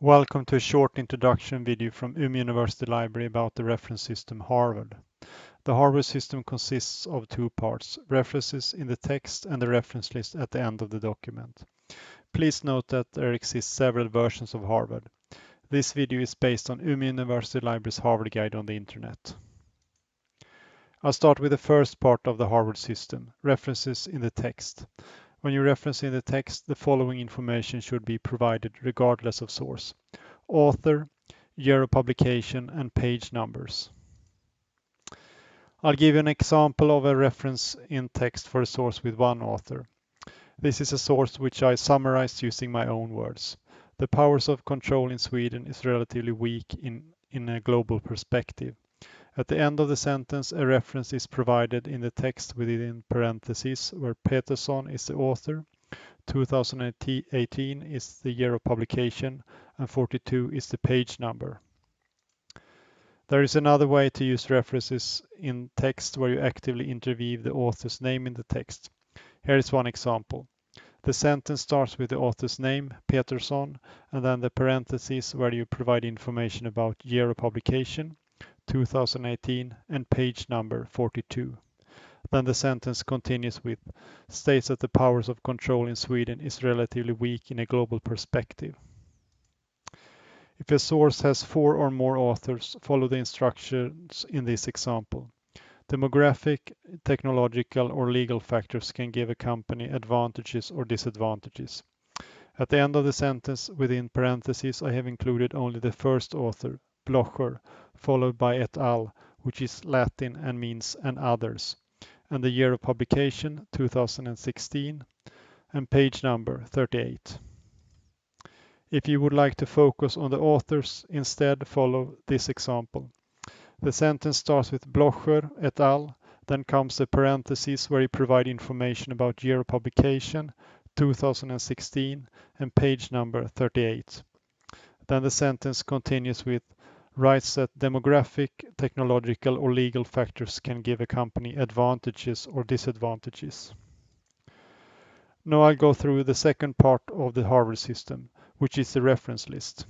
Welcome to a short introduction video from Umeå University Library about the reference system Harvard. The Harvard system consists of two parts, references in the text and the reference list at the end of the document. Please note that there exist several versions of Harvard. This video is based on Umeå University Library's Harvard Guide on the internet. I'll start with the first part of the Harvard system, references in the text. When you reference in the text, the following information should be provided regardless of source. Author, year of publication, and page numbers. I'll give you an example of a reference in text for a source with one author. This is a source which I summarized using my own words. The powers of control in Sweden is relatively weak in a global perspective. At the end of the sentence, a reference is provided in the text within parentheses where Peterson is the author, 2018 is the year of publication, and 42 is the page number. There is another way to use references in text where you actively interweave the author's name in the text. Here is one example. The sentence starts with the author's name, Peterson, and then the parentheses where you provide information about year of publication, 2018, and page number 42. Then the sentence continues with, states that the powers of control in Sweden is relatively weak in a global perspective. If a source has 4 or more authors, follow the instructions in this example. Demographic, technological, or legal factors can give a company advantages or disadvantages. At the end of the sentence, within parentheses, I have included only the first author, Blocher, followed by et al., which is Latin and means and others, and the year of publication, 2016, and page number, 38. If you would like to focus on the authors, instead follow this example. The sentence starts with Blocher et al., then comes the parentheses where you provide information about year of publication, 2016, and page number 38. Then the sentence continues with writes that demographic, technological, or legal factors can give a company advantages or disadvantages. Now I'll go through the second part of the Harvard system, which is the reference list.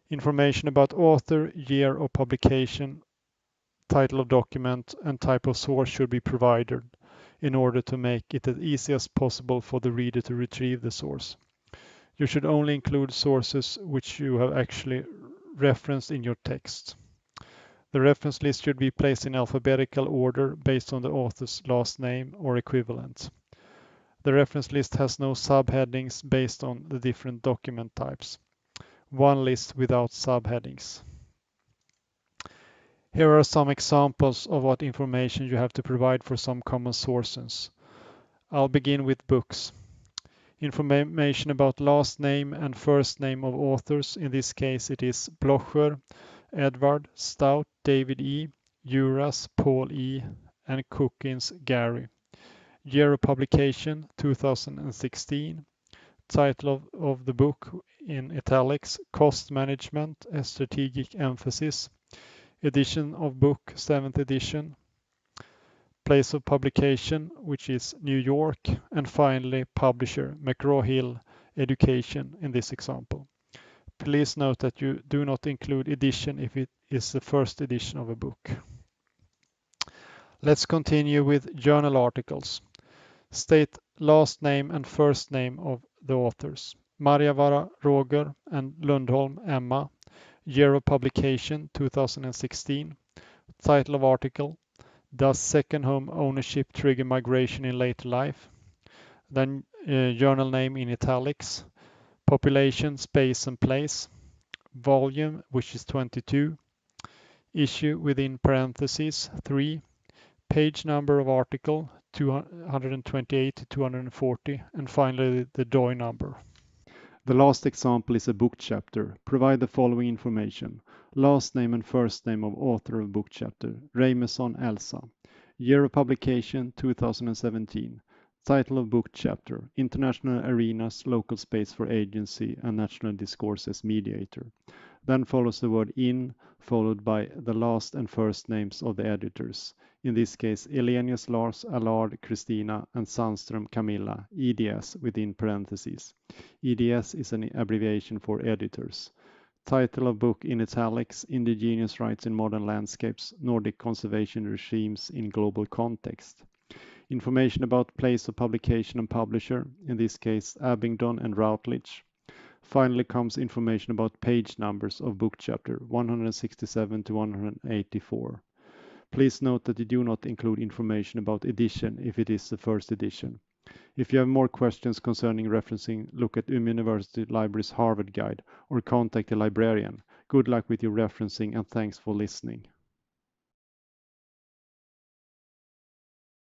Information about author, year of publication, title of document, and type of source should be provided in order to make it as easy as possible for the reader to retrieve the source. You should only include sources which you have actually referenced in your text. The reference list should be placed in alphabetical order based on the author's last name or equivalent. The reference list has no subheadings based on the different document types. One list without subheadings. Here are some examples of what information you have to provide for some common sources. I'll begin with books. Information about last name and first name of authors. In this case, it is Blocher, Edward, Stout, David E., Uras, Paul E., and Cookins, Gary. Year of publication, 2016. Title of the book in italics, Cost Management, a Strategic Emphasis. Edition of book, 7th edition. Place of publication, which is New York. And finally, publisher, McGraw-Hill Education in this example. Please note that you do not include edition if it is the first edition of a book. Let's continue with journal articles. State last name and first name of the authors. Marjavaara Roger and Lundholm Emma. Year of publication 2016. Title of article. Does second home ownership trigger migration in later life? Then journal name in italics. Population, space and place. Volume, which is 22. Issue within parentheses 3. Page number of article 228 to 240, and finally the DOI number. The last example is a book chapter. Provide the following information. Last name and first name of author of book chapter. Rameson Elsa. Year of publication 2017. Title of book chapter. International Arenas, Local Space for Agency and National Discourse as Mediator. Then follows the word in, followed by the last and first names of the editors. in this case Elenius Lars, Allard Christina, and Sandström Camilla, EDS within parentheses. EDS is an abbreviation for editors. Title of book in italics, Indigenous Rights in Modern Landscapes, Nordic Conservation Regimes in Global Context. Information about place of publication and publisher, in this case Abingdon and Routledge. Finally comes information about page numbers of book chapter 167 to 184. Please note that you do not include information about edition if it is the first edition. If you have more questions concerning referencing, look at Umeå University Library's Harvard Guide or contact a librarian. Good luck with your referencing and thanks for listening.